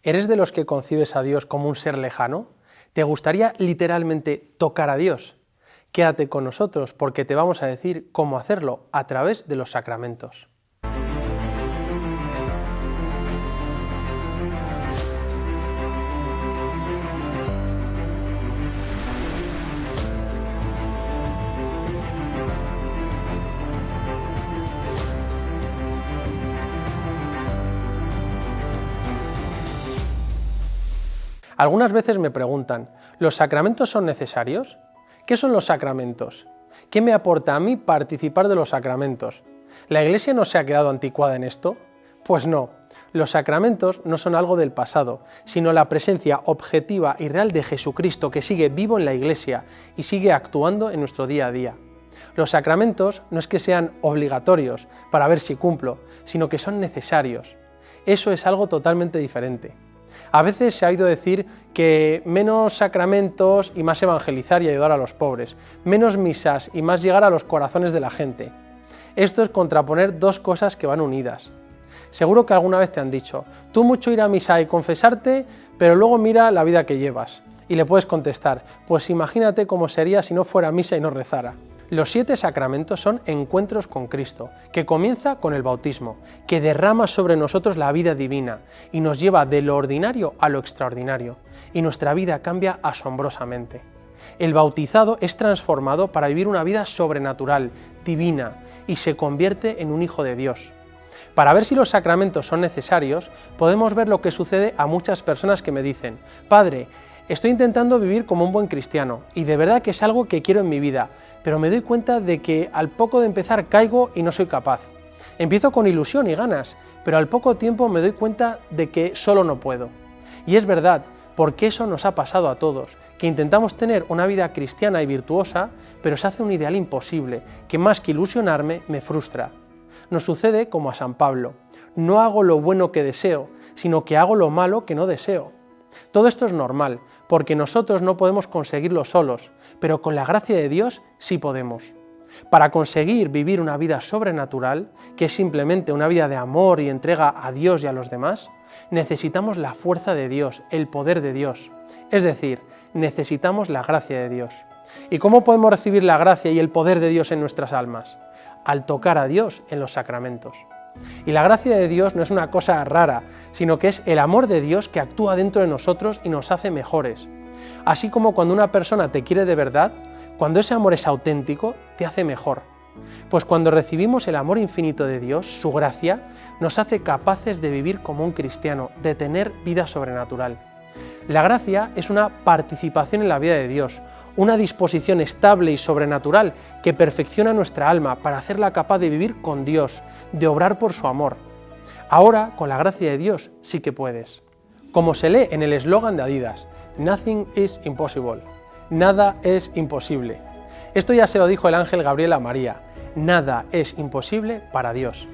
¿Eres de los que concibes a Dios como un ser lejano? ¿Te gustaría literalmente tocar a Dios? Quédate con nosotros porque te vamos a decir cómo hacerlo a través de los sacramentos. Algunas veces me preguntan, ¿los sacramentos son necesarios? ¿Qué son los sacramentos? ¿Qué me aporta a mí participar de los sacramentos? ¿La Iglesia no se ha quedado anticuada en esto? Pues no, los sacramentos no son algo del pasado, sino la presencia objetiva y real de Jesucristo que sigue vivo en la Iglesia y sigue actuando en nuestro día a día. Los sacramentos no es que sean obligatorios para ver si cumplo, sino que son necesarios. Eso es algo totalmente diferente. A veces se ha oído decir que menos sacramentos y más evangelizar y ayudar a los pobres, menos misas y más llegar a los corazones de la gente. Esto es contraponer dos cosas que van unidas. Seguro que alguna vez te han dicho, tú mucho ir a misa y confesarte, pero luego mira la vida que llevas. Y le puedes contestar, pues imagínate cómo sería si no fuera a misa y no rezara. Los 7 sacramentos son encuentros con Cristo, que comienza con el bautismo, que derrama sobre nosotros la vida divina y nos lleva de lo ordinario a lo extraordinario, y nuestra vida cambia asombrosamente. El bautizado es transformado para vivir una vida sobrenatural, divina, y se convierte en un hijo de Dios. Para ver si los sacramentos son necesarios, podemos ver lo que sucede a muchas personas que me dicen, Padre, estoy intentando vivir como un buen cristiano, y de verdad que es algo que quiero en mi vida, pero me doy cuenta de que al poco de empezar caigo y no soy capaz. Empiezo con ilusión y ganas, pero al poco tiempo me doy cuenta de que solo no puedo. Y es verdad, porque eso nos ha pasado a todos, que intentamos tener una vida cristiana y virtuosa, pero se hace un ideal imposible, que más que ilusionarme, me frustra. Nos sucede como a San Pablo, no hago lo bueno que deseo, sino que hago lo malo que no deseo. Todo esto es normal, porque nosotros no podemos conseguirlo solos, pero con la gracia de Dios sí podemos. Para conseguir vivir una vida sobrenatural, que es simplemente una vida de amor y entrega a Dios y a los demás, necesitamos la fuerza de Dios, el poder de Dios. Es decir, necesitamos la gracia de Dios. ¿Y cómo podemos recibir la gracia y el poder de Dios en nuestras almas? Al tocar a Dios en los sacramentos. Y la gracia de Dios no es una cosa rara, sino que es el amor de Dios que actúa dentro de nosotros y nos hace mejores. Así como cuando una persona te quiere de verdad, cuando ese amor es auténtico, te hace mejor. Pues cuando recibimos el amor infinito de Dios, su gracia, nos hace capaces de vivir como un cristiano, de tener vida sobrenatural. La gracia es una participación en la vida de Dios, una disposición estable y sobrenatural que perfecciona nuestra alma para hacerla capaz de vivir con Dios, de obrar por su amor. Ahora, con la gracia de Dios, sí que puedes. Como se lee en el eslogan de Adidas, Nothing is impossible. Nada es imposible. Esto ya se lo dijo el ángel Gabriel a María. Nada es imposible para Dios.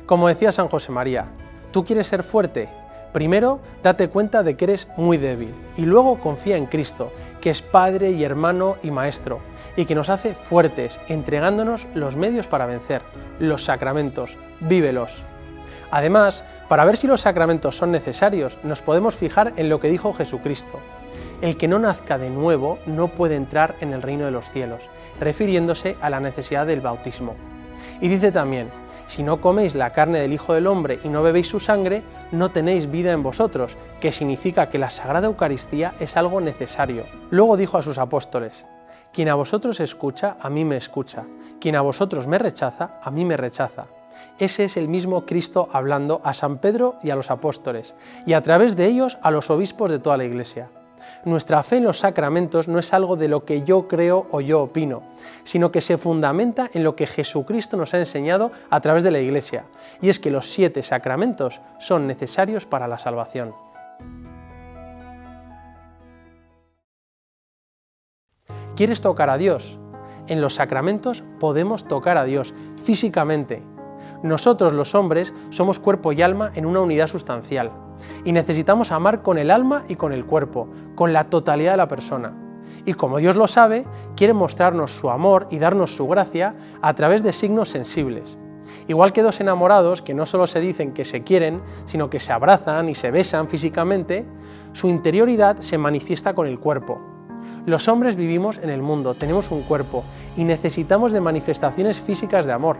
Como decía San José María, ¿tú quieres ser fuerte? Primero, date cuenta de que eres muy débil y luego confía en Cristo, que es Padre y hermano y Maestro, y que nos hace fuertes, entregándonos los medios para vencer, los sacramentos, vívelos. Además, para ver si los sacramentos son necesarios, nos podemos fijar en lo que dijo Jesucristo. El que no nazca de nuevo no puede entrar en el reino de los cielos, refiriéndose a la necesidad del bautismo. Y dice también, si no coméis la carne del Hijo del Hombre y no bebéis su sangre, no tenéis vida en vosotros, que significa que la Sagrada Eucaristía es algo necesario. Luego dijo a sus apóstoles, quien a vosotros escucha, a mí me escucha, quien a vosotros me rechaza, a mí me rechaza. Ese es el mismo Cristo hablando a San Pedro y a los apóstoles, y a través de ellos a los obispos de toda la Iglesia. Nuestra fe en los sacramentos no es algo de lo que yo creo o yo opino, sino que se fundamenta en lo que Jesucristo nos ha enseñado a través de la Iglesia, y es que los 7 sacramentos son necesarios para la salvación. ¿Quieres tocar a Dios? En los sacramentos podemos tocar a Dios físicamente. Nosotros los hombres somos cuerpo y alma en una unidad sustancial y necesitamos amar con el alma y con el cuerpo, con la totalidad de la persona. Y como Dios lo sabe, quiere mostrarnos su amor y darnos su gracia a través de signos sensibles. Igual que dos enamorados que no solo se dicen que se quieren, sino que se abrazan y se besan físicamente, su interioridad se manifiesta con el cuerpo. Los hombres vivimos en el mundo, tenemos un cuerpo y necesitamos de manifestaciones físicas de amor.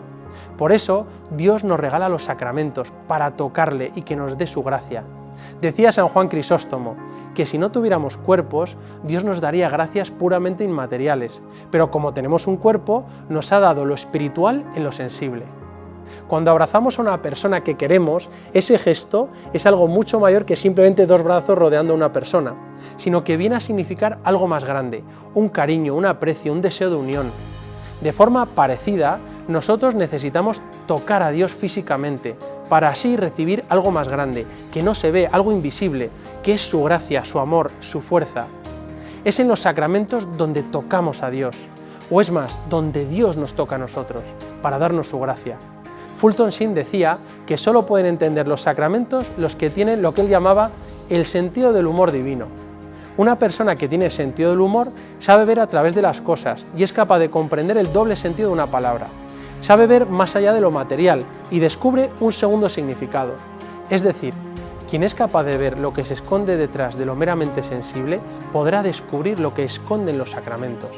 Por eso Dios nos regala los sacramentos para tocarle y que nos dé su gracia. Decía San Juan Crisóstomo que si no tuviéramos cuerpos, Dios nos daría gracias puramente inmateriales, pero como tenemos un cuerpo, nos ha dado lo espiritual en lo sensible. Cuando abrazamos a una persona que queremos, ese gesto es algo mucho mayor que simplemente dos brazos rodeando a una persona, sino que viene a significar algo más grande, un cariño, un aprecio, un deseo de unión. De forma parecida, nosotros necesitamos tocar a Dios físicamente, para así recibir algo más grande, que no se ve, algo invisible, que es su gracia, su amor, su fuerza. Es en los sacramentos donde tocamos a Dios, o es más, donde Dios nos toca a nosotros, para darnos su gracia. Fulton Sheen decía que solo pueden entender los sacramentos los que tienen lo que él llamaba el sentido del humor divino. Una persona que tiene sentido del humor sabe ver a través de las cosas y es capaz de comprender el doble sentido de una palabra. Sabe ver más allá de lo material y descubre un segundo significado. Es decir, quien es capaz de ver lo que se esconde detrás de lo meramente sensible podrá descubrir lo que esconden los sacramentos.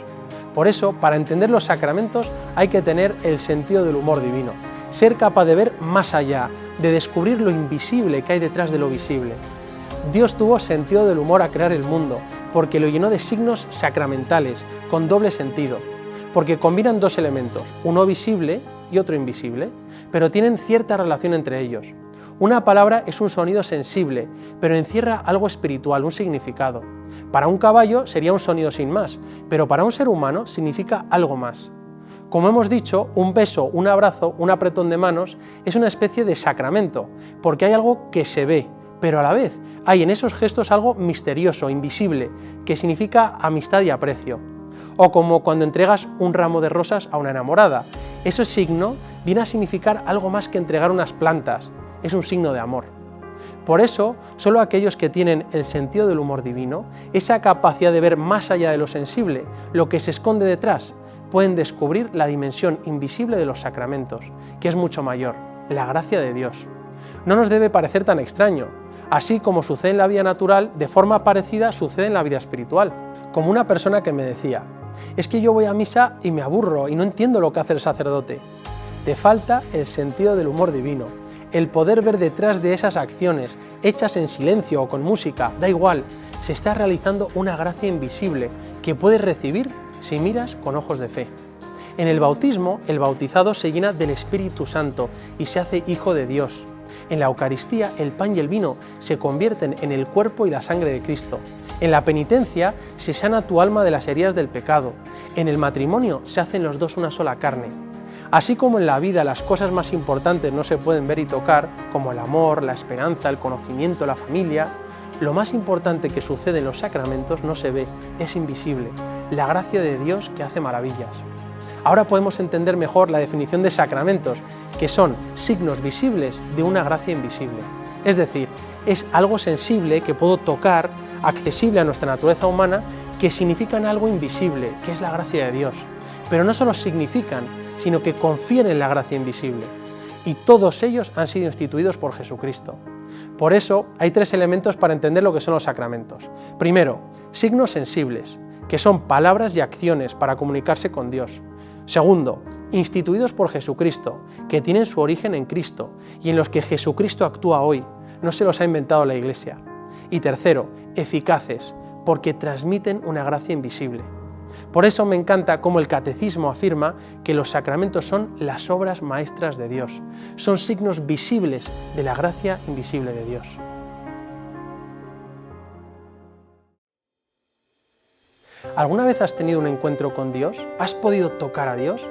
Por eso, para entender los sacramentos hay que tener el sentido del humor divino, ser capaz de ver más allá, de descubrir lo invisible que hay detrás de lo visible. Dios tuvo sentido del humor a crear el mundo, porque lo llenó de signos sacramentales, con doble sentido, porque combinan dos elementos, uno visible y otro invisible, pero tienen cierta relación entre ellos. Una palabra es un sonido sensible, pero encierra algo espiritual, un significado. Para un caballo sería un sonido sin más, pero para un ser humano significa algo más. Como hemos dicho, un beso, un abrazo, un apretón de manos es una especie de sacramento, porque hay algo que se ve, pero a la vez hay en esos gestos algo misterioso, invisible, que significa amistad y aprecio. O como cuando entregas un ramo de rosas a una enamorada. Ese signo viene a significar algo más que entregar unas plantas, es un signo de amor. Por eso, solo aquellos que tienen el sentido del humor divino, esa capacidad de ver más allá de lo sensible, lo que se esconde detrás, pueden descubrir la dimensión invisible de los sacramentos, que es mucho mayor, la gracia de Dios. No nos debe parecer tan extraño. Así como sucede en la vida natural, de forma parecida sucede en la vida espiritual. Como una persona que me decía, es que yo voy a misa y me aburro y no entiendo lo que hace el sacerdote. Te falta el sentido del humor divino, el poder ver detrás de esas acciones, hechas en silencio o con música, da igual, se está realizando una gracia invisible que puedes recibir si miras con ojos de fe. En el bautismo, el bautizado se llena del Espíritu Santo y se hace hijo de Dios. En la Eucaristía, el pan y el vino se convierten en el cuerpo y la sangre de Cristo. En la penitencia se sana tu alma de las heridas del pecado. En el matrimonio se hacen los dos una sola carne. Así como en la vida las cosas más importantes no se pueden ver y tocar, como el amor, la esperanza, el conocimiento, la familia, lo más importante que sucede en los sacramentos no se ve, es invisible, la gracia de Dios que hace maravillas. Ahora podemos entender mejor la definición de sacramentos, que son signos visibles de una gracia invisible. Es decir, es algo sensible que puedo tocar, accesible a nuestra naturaleza humana, que significan algo invisible, que es la gracia de Dios. Pero no solo significan, sino que confieren la gracia invisible. Y todos ellos han sido instituidos por Jesucristo. Por eso hay tres elementos para entender lo que son los sacramentos. Primero, signos sensibles, que son palabras y acciones para comunicarse con Dios. Segundo, instituidos por Jesucristo, que tienen su origen en Cristo y en los que Jesucristo actúa hoy, no se los ha inventado la Iglesia. Y tercero, eficaces, porque transmiten una gracia invisible. Por eso me encanta cómo el Catecismo afirma que los sacramentos son las obras maestras de Dios, son signos visibles de la gracia invisible de Dios. ¿Alguna vez has tenido un encuentro con Dios? ¿Has podido tocar a Dios?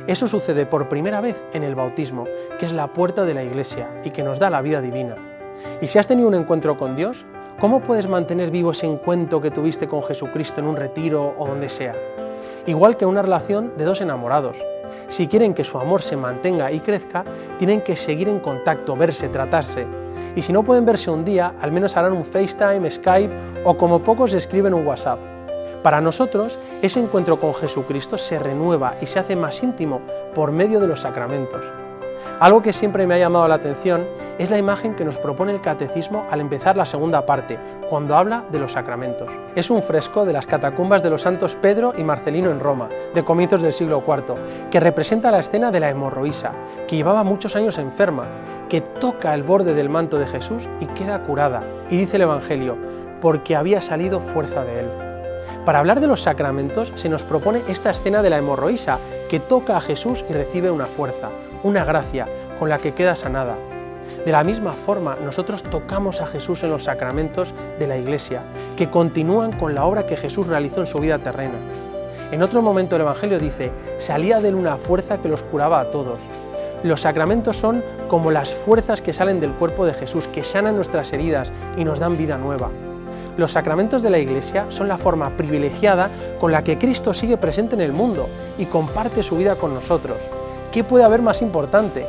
Eso sucede por primera vez en el bautismo, que es la puerta de la Iglesia y que nos da la vida divina. Y si has tenido un encuentro con Dios, ¿cómo puedes mantener vivo ese encuentro que tuviste con Jesucristo en un retiro o donde sea? Igual que una relación de dos enamorados. Si quieren que su amor se mantenga y crezca, tienen que seguir en contacto, verse, tratarse. Y si no pueden verse un día, al menos harán un FaceTime, Skype o como pocos escriben un WhatsApp. Para nosotros, ese encuentro con Jesucristo se renueva y se hace más íntimo por medio de los sacramentos. Algo que siempre me ha llamado la atención es la imagen que nos propone el Catecismo al empezar la segunda parte, cuando habla de los sacramentos. Es un fresco de las catacumbas de los santos Pedro y Marcelino en Roma, de comienzos del siglo IV, que representa la escena de la hemorroísa, que llevaba muchos años enferma, que toca el borde del manto de Jesús y queda curada. Y dice el Evangelio, porque había salido fuerza de él. Para hablar de los sacramentos se nos propone esta escena de la hemorroísa, que toca a Jesús y recibe una fuerza, una gracia, con la que queda sanada. De la misma forma, nosotros tocamos a Jesús en los sacramentos de la Iglesia, que continúan con la obra que Jesús realizó en su vida terrena. En otro momento el Evangelio dice, salía de él una fuerza que los curaba a todos. Los sacramentos son como las fuerzas que salen del cuerpo de Jesús, que sanan nuestras heridas y nos dan vida nueva. Los sacramentos de la Iglesia son la forma privilegiada con la que Cristo sigue presente en el mundo y comparte su vida con nosotros. ¿Qué puede haber más importante?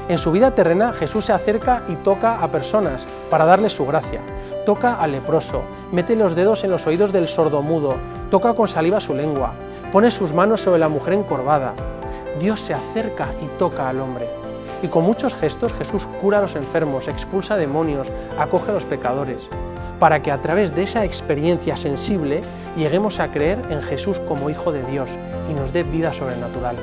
En su vida terrena, Jesús se acerca y toca a personas para darles su gracia. Toca al leproso, mete los dedos en los oídos del sordomudo, toca con saliva su lengua, pone sus manos sobre la mujer encorvada. Dios se acerca y toca al hombre. Y con muchos gestos Jesús cura a los enfermos, expulsa demonios, acoge a los pecadores, para que a través de esa experiencia sensible lleguemos a creer en Jesús como Hijo de Dios y nos dé vida sobrenatural.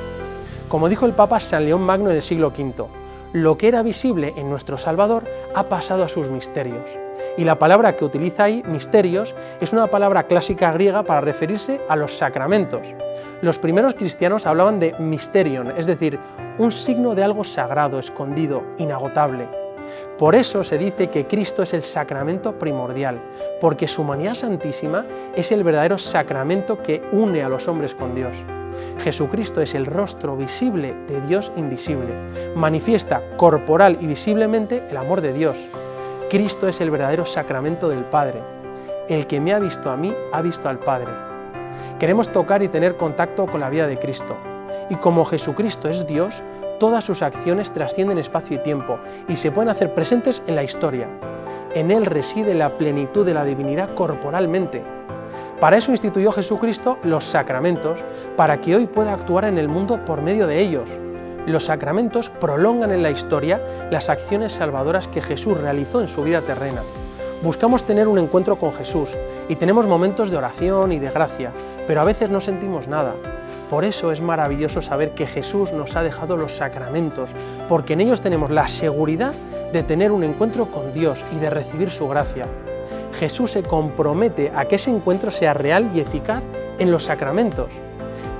Como dijo el Papa San León Magno en el siglo V, lo que era visible en nuestro Salvador ha pasado a sus misterios. Y la palabra que utiliza ahí, misterios, es una palabra clásica griega para referirse a los sacramentos. Los primeros cristianos hablaban de mysterion, es decir, un signo de algo sagrado, escondido, inagotable. Por eso se dice que Cristo es el sacramento primordial, porque su humanidad santísima es el verdadero sacramento que une a los hombres con Dios. Jesucristo es el rostro visible de Dios invisible, manifiesta corporal y visiblemente el amor de Dios. Cristo es el verdadero sacramento del Padre. El que me ha visto a mí, ha visto al Padre. Queremos tocar y tener contacto con la vida de Cristo. Y como Jesucristo es Dios, todas sus acciones trascienden espacio y tiempo y se pueden hacer presentes en la historia. En Él reside la plenitud de la divinidad corporalmente. Para eso instituyó Jesucristo los sacramentos, para que hoy pueda actuar en el mundo por medio de ellos. Los sacramentos prolongan en la historia las acciones salvadoras que Jesús realizó en su vida terrena. Buscamos tener un encuentro con Jesús y tenemos momentos de oración y de gracia, pero a veces no sentimos nada. Por eso es maravilloso saber que Jesús nos ha dejado los sacramentos, porque en ellos tenemos la seguridad de tener un encuentro con Dios y de recibir su gracia. Jesús se compromete a que ese encuentro sea real y eficaz en los sacramentos.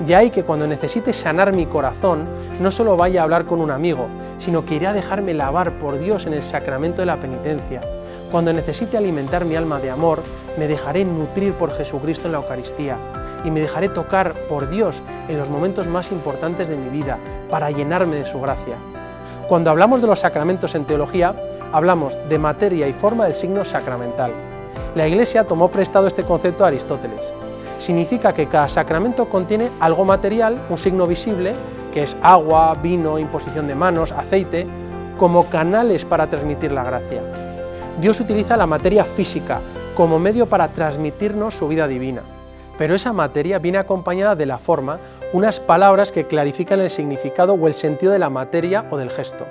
De ahí que cuando necesite sanar mi corazón, no solo vaya a hablar con un amigo, sino que iré a dejarme lavar por Dios en el sacramento de la penitencia. Cuando necesite alimentar mi alma de amor, me dejaré nutrir por Jesucristo en la Eucaristía y me dejaré tocar por Dios en los momentos más importantes de mi vida para llenarme de su gracia. Cuando hablamos de los sacramentos en teología, hablamos de materia y forma del signo sacramental. La Iglesia tomó prestado este concepto a Aristóteles. Significa que cada sacramento contiene algo material, un signo visible, que es agua, vino, imposición de manos, aceite, como canales para transmitir la gracia. Dios utiliza la materia física como medio para transmitirnos su vida divina, pero esa materia viene acompañada de la forma, unas palabras que clarifican el significado o el sentido de la materia o del gesto.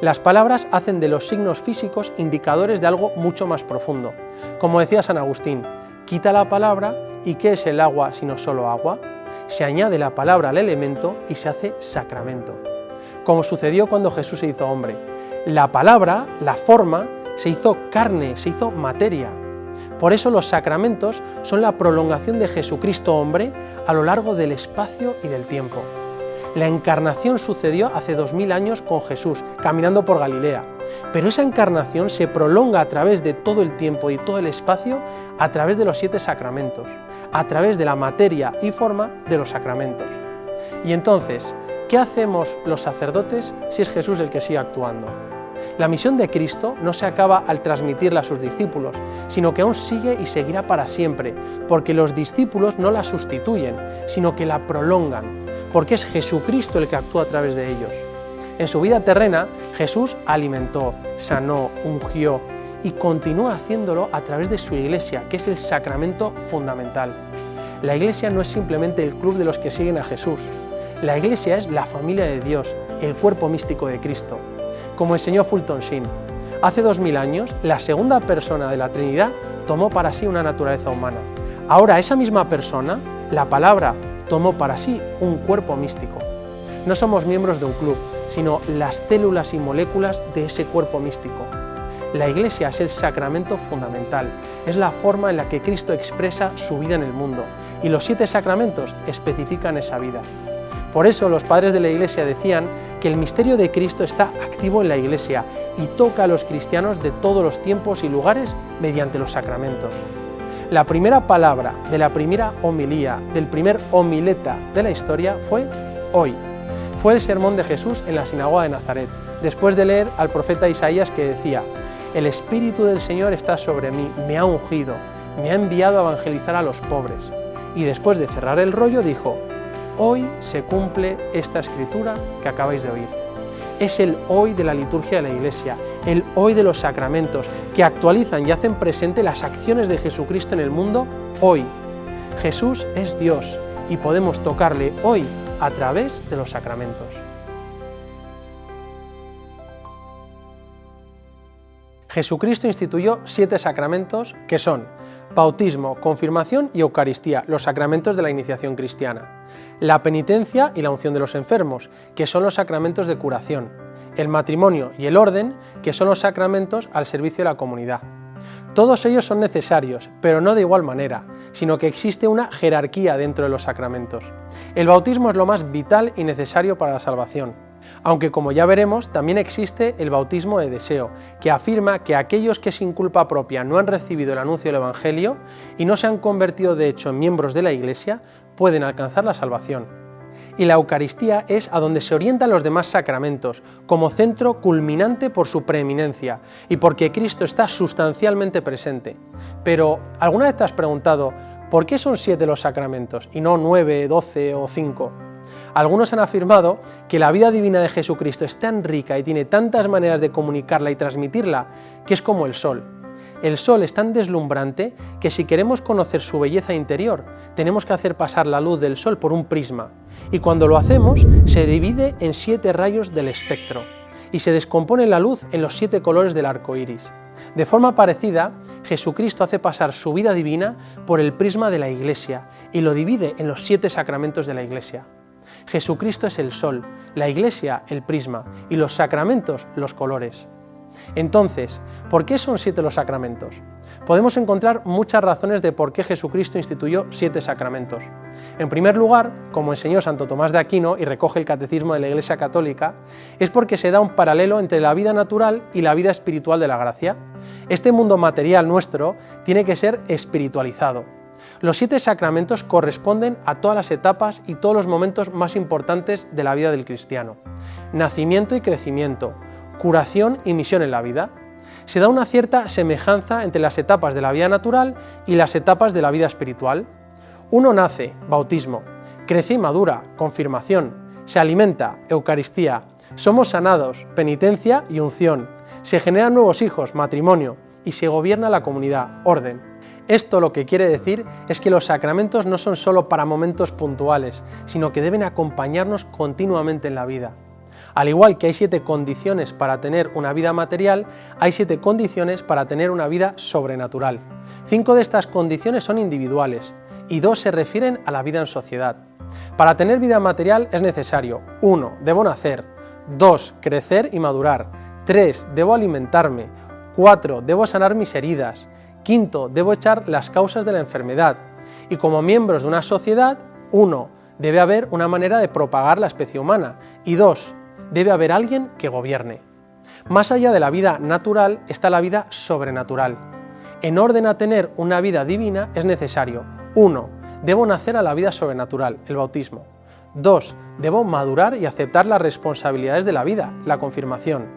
Las palabras hacen de los signos físicos indicadores de algo mucho más profundo. Como decía San Agustín, quita la palabra y ¿qué es el agua sino solo agua? Se añade la palabra al elemento y se hace sacramento. Como sucedió cuando Jesús se hizo hombre. La palabra, la forma, se hizo carne, se hizo materia. Por eso los sacramentos son la prolongación de Jesucristo hombre a lo largo del espacio y del tiempo. La encarnación sucedió hace 2000 años con Jesús, caminando por Galilea, pero esa encarnación se prolonga a través de todo el tiempo y todo el espacio a través de los 7 sacramentos, a través de la materia y forma de los sacramentos. Y entonces, ¿qué hacemos los sacerdotes si es Jesús el que sigue actuando? La misión de Cristo no se acaba al transmitirla a sus discípulos, sino que aún sigue y seguirá para siempre, porque los discípulos no la sustituyen, sino que la prolongan, porque es Jesucristo el que actúa a través de ellos. En su vida terrena, Jesús alimentó, sanó, ungió y continúa haciéndolo a través de su Iglesia, que es el sacramento fundamental. La Iglesia no es simplemente el club de los que siguen a Jesús. La Iglesia es la familia de Dios, el cuerpo místico de Cristo. Como enseñó Fulton Sheen, hace 2000 años, la segunda persona de la Trinidad tomó para sí una naturaleza humana. Ahora esa misma persona, la palabra, tomó para sí un cuerpo místico. No somos miembros de un club, sino las células y moléculas de ese cuerpo místico. La Iglesia es el sacramento fundamental, es la forma en la que Cristo expresa su vida en el mundo, y los 7 sacramentos especifican esa vida. Por eso los padres de la Iglesia decían que el misterio de Cristo está activo en la Iglesia y toca a los cristianos de todos los tiempos y lugares mediante los sacramentos. La primera palabra de la primera homilía, del primer homileta de la historia fue hoy. Fue el sermón de Jesús en la sinagoga de Nazaret, después de leer al profeta Isaías que decía: el Espíritu del Señor está sobre mí, me ha ungido, me ha enviado a evangelizar a los pobres. Y después de cerrar el rollo dijo: hoy se cumple esta escritura que acabáis de oír. Es el hoy de la liturgia de la Iglesia, el hoy de los sacramentos, que actualizan y hacen presente las acciones de Jesucristo en el mundo hoy. Jesús es Dios y podemos tocarle hoy a través de los sacramentos. Jesucristo instituyó 7 sacramentos que son bautismo, confirmación y Eucaristía, los sacramentos de la iniciación cristiana, la penitencia y la unción de los enfermos, que son los sacramentos de curación, el matrimonio y el orden, que son los sacramentos al servicio de la comunidad. Todos ellos son necesarios, pero no de igual manera, sino que existe una jerarquía dentro de los sacramentos. El bautismo es lo más vital y necesario para la salvación, aunque como ya veremos, también existe el bautismo de deseo, que afirma que aquellos que sin culpa propia no han recibido el anuncio del Evangelio y no se han convertido de hecho en miembros de la Iglesia, pueden alcanzar la salvación. Y la Eucaristía es a donde se orientan los demás sacramentos, como centro culminante por su preeminencia y porque Cristo está sustancialmente presente. Pero, ¿alguna vez te has preguntado por qué son 7 los sacramentos y no 9, 12 o 5? Algunos han afirmado que la vida divina de Jesucristo es tan rica y tiene tantas maneras de comunicarla y transmitirla que es como el sol. El sol es tan deslumbrante que si queremos conocer su belleza interior, tenemos que hacer pasar la luz del sol por un prisma, y cuando lo hacemos se divide en 7 rayos del espectro, y se descompone la luz en los 7 colores del arco iris. De forma parecida, Jesucristo hace pasar su vida divina por el prisma de la Iglesia, y lo divide en los 7 sacramentos de la Iglesia. Jesucristo es el sol, la Iglesia el prisma, y los sacramentos los colores. Entonces, ¿por qué son 7 los sacramentos? Podemos encontrar muchas razones de por qué Jesucristo instituyó 7 sacramentos. En primer lugar, como enseñó Santo Tomás de Aquino y recoge el Catecismo de la Iglesia Católica, es porque se da un paralelo entre la vida natural y la vida espiritual de la gracia. Este mundo material nuestro tiene que ser espiritualizado. Los 7 sacramentos corresponden a todas las etapas y todos los momentos más importantes de la vida del cristiano. Nacimiento y crecimiento, curación y misión en la vida. Se da una cierta semejanza entre las etapas de la vida natural y las etapas de la vida espiritual. Uno nace, bautismo, crece y madura, confirmación, se alimenta, Eucaristía, somos sanados, penitencia y unción, se generan nuevos hijos, matrimonio, y se gobierna la comunidad, orden. Esto lo que quiere decir es que los sacramentos no son solo para momentos puntuales, sino que deben acompañarnos continuamente en la vida. Al igual que hay 7 condiciones para tener una vida material, hay 7 condiciones para tener una vida sobrenatural. 5 de estas condiciones son individuales y 2 se refieren a la vida en sociedad. Para tener vida material es necesario: 1. Debo nacer, 2. Crecer y madurar, 3. Debo alimentarme, 4. Debo sanar mis heridas, 5. Debo echar las causas de la enfermedad. Y como miembros de una sociedad, 1. Debe haber una manera de propagar la especie humana y 2. Debe haber alguien que gobierne. Más allá de la vida natural está la vida sobrenatural. En orden a tener una vida divina es necesario: 1. Debo nacer a la vida sobrenatural, el bautismo. 2. Debo madurar y aceptar las responsabilidades de la vida, la confirmación.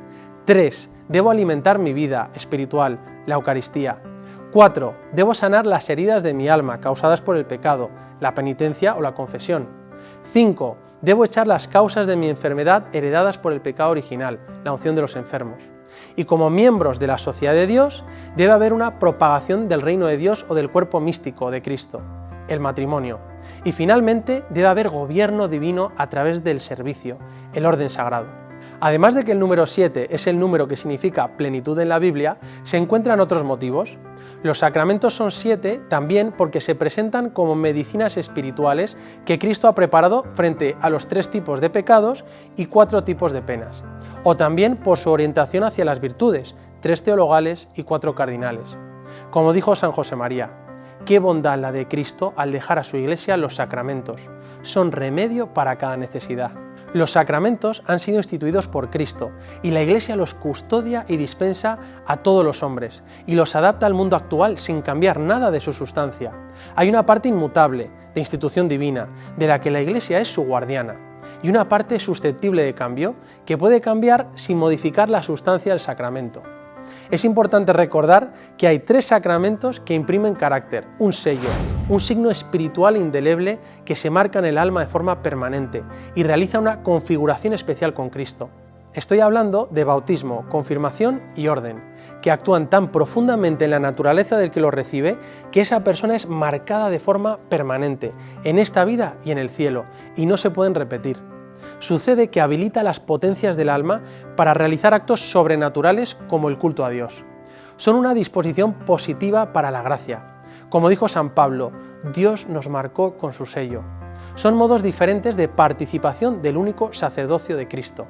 3. Debo alimentar mi vida espiritual, la Eucaristía. 4. Debo sanar las heridas de mi alma causadas por el pecado, la penitencia o la confesión. 5. Debo echar las causas de mi enfermedad heredadas por el pecado original, la unción de los enfermos. Y como miembros de la sociedad de Dios, debe haber una propagación del reino de Dios o del cuerpo místico de Cristo. el matrimonio. Y finalmente debe haber gobierno divino a través del servicio, el orden sagrado. Además de que el número 7 es el número que significa plenitud en la Biblia, se encuentran otros motivos. Los sacramentos son 7 también porque se presentan como medicinas espirituales que Cristo ha preparado frente a los 3 tipos de pecados y 4 tipos de penas. O también por su orientación hacia las virtudes, 3 teologales y 4 cardinales. Como dijo San José María, qué bondad la de Cristo al dejar a su Iglesia los sacramentos. Son remedio para cada necesidad. Los sacramentos han sido instituidos por Cristo y la Iglesia los custodia y dispensa a todos los hombres y los adapta al mundo actual sin cambiar nada de su sustancia. Hay una parte inmutable, de institución divina, de la que la Iglesia es su guardiana, y una parte susceptible de cambio que puede cambiar sin modificar la sustancia del sacramento. Es importante recordar que hay 3 sacramentos que imprimen carácter, un sello, un signo espiritual indeleble que se marca en el alma de forma permanente y realiza una configuración especial con Cristo. Estoy hablando de bautismo, confirmación y orden, que actúan tan profundamente en la naturaleza del que lo recibe que esa persona es marcada de forma permanente, en esta vida y en el cielo, y no se pueden repetir. Sucede que habilita las potencias del alma para realizar actos sobrenaturales como el culto a Dios. Son una disposición positiva para la gracia. Como dijo San Pablo, Dios nos marcó con su sello. Son modos diferentes de participación del único sacerdocio de Cristo.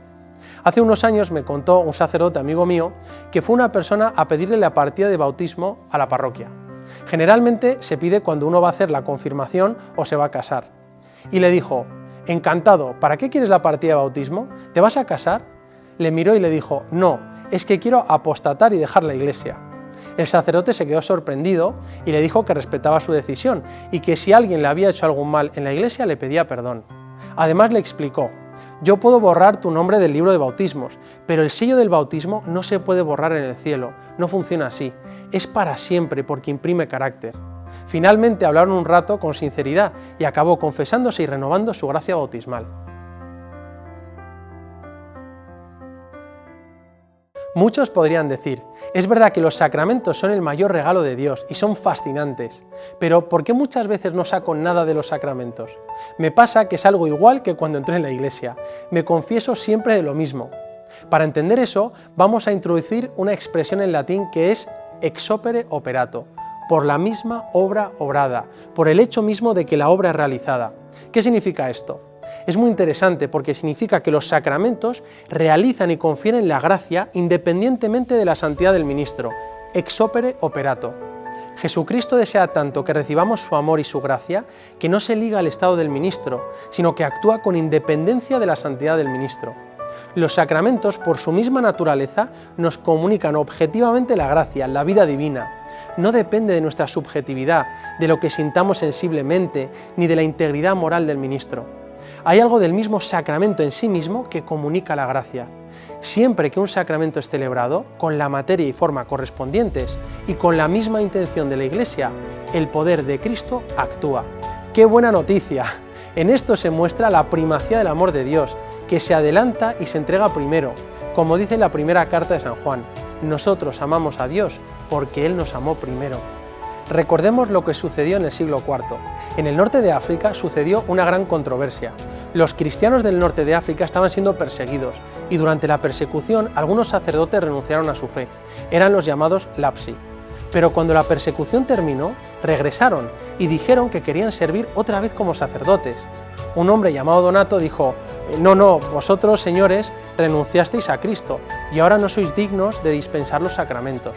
Hace unos años me contó un sacerdote amigo mío que fue una persona a pedirle la partida de bautismo a la parroquia. Generalmente se pide cuando uno va a hacer la confirmación o se va a casar. Y le dijo, encantado, ¿para qué quieres la partida de bautismo? ¿Te vas a casar? Le miró y le dijo, no, es que quiero apostatar y dejar la iglesia. El sacerdote se quedó sorprendido y le dijo que respetaba su decisión y que si alguien le había hecho algún mal en la iglesia le pedía perdón. Además le explicó, yo puedo borrar tu nombre del libro de bautismos, pero el sello del bautismo no se puede borrar en el cielo, no funciona así, es para siempre porque imprime carácter. Finalmente hablaron un rato con sinceridad y acabó confesándose y renovando su gracia bautismal. Muchos podrían decir, es verdad que los sacramentos son el mayor regalo de Dios y son fascinantes, pero ¿por qué muchas veces no saco nada de los sacramentos? Me pasa que es algo igual que cuando entré en la iglesia, me confieso siempre de lo mismo. Para entender eso, vamos a introducir una expresión en latín que es ex opere operato, por la misma obra obrada, por el hecho mismo de que la obra es realizada. ¿Qué significa esto? Es muy interesante porque significa que los sacramentos realizan y confieren la gracia independientemente de la santidad del ministro, ex opere operato. Jesucristo desea tanto que recibamos su amor y su gracia que no se liga al estado del ministro, sino que actúa con independencia de la santidad del ministro. Los sacramentos, por su misma naturaleza, nos comunican objetivamente la gracia, la vida divina. No depende de nuestra subjetividad, de lo que sintamos sensiblemente, ni de la integridad moral del ministro. Hay algo del mismo sacramento en sí mismo que comunica la gracia. Siempre que un sacramento es celebrado, con la materia y forma correspondientes y con la misma intención de la Iglesia, el poder de Cristo actúa. ¡Qué buena noticia! En esto se muestra la primacía del amor de Dios, que se adelanta y se entrega primero, como dice la primera carta de San Juan, nosotros amamos a Dios porque Él nos amó primero. Recordemos lo que sucedió en el siglo IV. En el norte de África sucedió una gran controversia. Los cristianos del norte de África estaban siendo perseguidos y durante la persecución algunos sacerdotes renunciaron a su fe. Eran los llamados lapsi. Pero cuando la persecución terminó, regresaron y dijeron que querían servir otra vez como sacerdotes. Un hombre llamado Donato dijo, no, vosotros, señores, renunciasteis a Cristo y ahora no sois dignos de dispensar los sacramentos.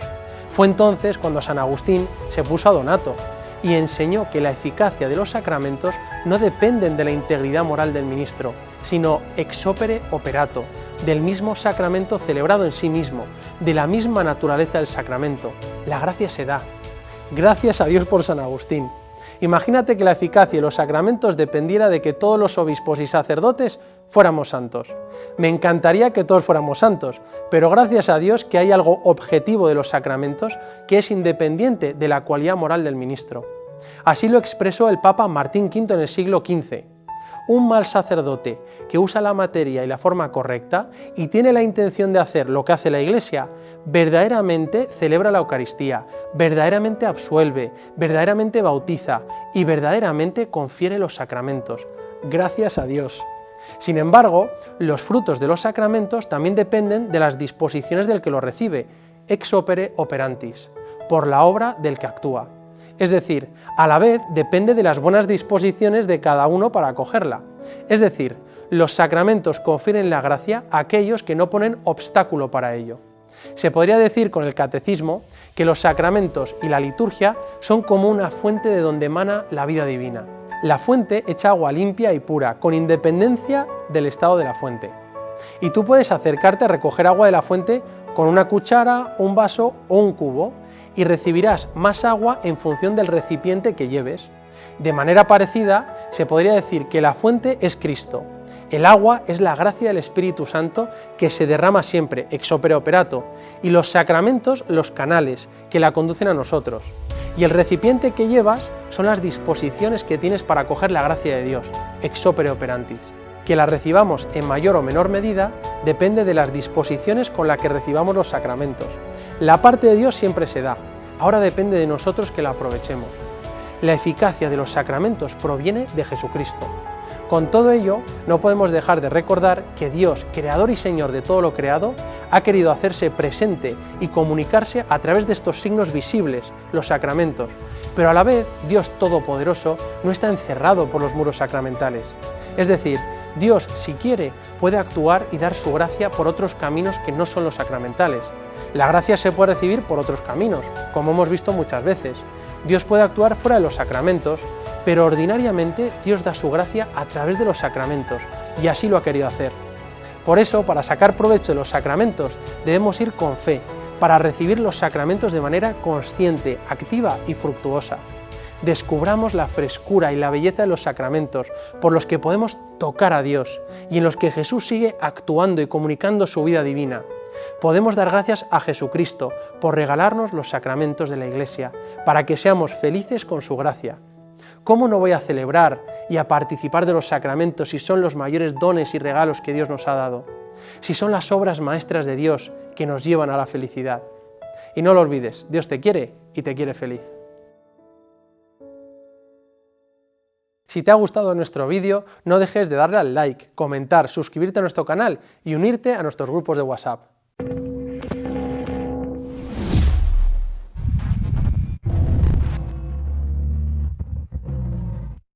Fue entonces cuando San Agustín se puso a Donato y enseñó que la eficacia de los sacramentos no dependen de la integridad moral del ministro, sino ex opere operato, del mismo sacramento celebrado en sí mismo, de la misma naturaleza del sacramento. La gracia se da. Gracias a Dios por San Agustín. Imagínate que la eficacia de los sacramentos dependiera de que todos los obispos y sacerdotes fuéramos santos. Me encantaría que todos fuéramos santos, pero gracias a Dios que hay algo objetivo de los sacramentos que es independiente de la cualidad moral del ministro. Así lo expresó el Papa Martín V en el siglo XV. Un mal sacerdote que usa la materia y la forma correcta y tiene la intención de hacer lo que hace la Iglesia, verdaderamente celebra la Eucaristía, verdaderamente absuelve, verdaderamente bautiza y verdaderamente confiere los sacramentos. Gracias a Dios. Sin embargo, los frutos de los sacramentos también dependen de las disposiciones del que los recibe, ex opere operantis, por la obra del que actúa. Es decir, a la vez depende de las buenas disposiciones de cada uno para acogerla. Es decir, los sacramentos confieren la gracia a aquellos que no ponen obstáculo para ello. Se podría decir con el catecismo que los sacramentos y la liturgia son como una fuente de donde emana la vida divina. La fuente echa agua limpia y pura, con independencia del estado de la fuente. Y tú puedes acercarte a recoger agua de la fuente con una cuchara, un vaso o un cubo, y recibirás más agua en función del recipiente que lleves. De manera parecida, se podría decir que la fuente es Cristo. El agua es la gracia del Espíritu Santo que se derrama siempre, ex opere operato, y los sacramentos los canales que la conducen a nosotros. Y el recipiente que llevas son las disposiciones que tienes para acoger la gracia de Dios, ex opere operantis. Que la recibamos en mayor o menor medida depende de las disposiciones con las que recibamos los sacramentos. La parte de Dios siempre se da, ahora depende de nosotros que la aprovechemos. La eficacia de los sacramentos proviene de Jesucristo. Con todo ello, no podemos dejar de recordar que Dios, creador y Señor de todo lo creado, ha querido hacerse presente y comunicarse a través de estos signos visibles, los sacramentos, pero a la vez Dios Todopoderoso no está encerrado por los muros sacramentales. Es decir, Dios, si quiere, puede actuar y dar su gracia por otros caminos que no son los sacramentales. La gracia se puede recibir por otros caminos, como hemos visto muchas veces. Dios puede actuar fuera de los sacramentos, pero ordinariamente Dios da su gracia a través de los sacramentos, y así lo ha querido hacer. Por eso, para sacar provecho de los sacramentos, debemos ir con fe, para recibir los sacramentos de manera consciente, activa y fructuosa. Descubramos la frescura y la belleza de los sacramentos, por los que podemos tocar a Dios, y en los que Jesús sigue actuando y comunicando su vida divina. Podemos dar gracias a Jesucristo por regalarnos los sacramentos de la Iglesia, para que seamos felices con su gracia. ¿Cómo no voy a celebrar y a participar de los sacramentos si son los mayores dones y regalos que Dios nos ha dado? Si son las obras maestras de Dios que nos llevan a la felicidad. Y no lo olvides, Dios te quiere y te quiere feliz. Si te ha gustado nuestro vídeo, no dejes de darle al like, comentar, suscribirte a nuestro canal y unirte a nuestros grupos de WhatsApp.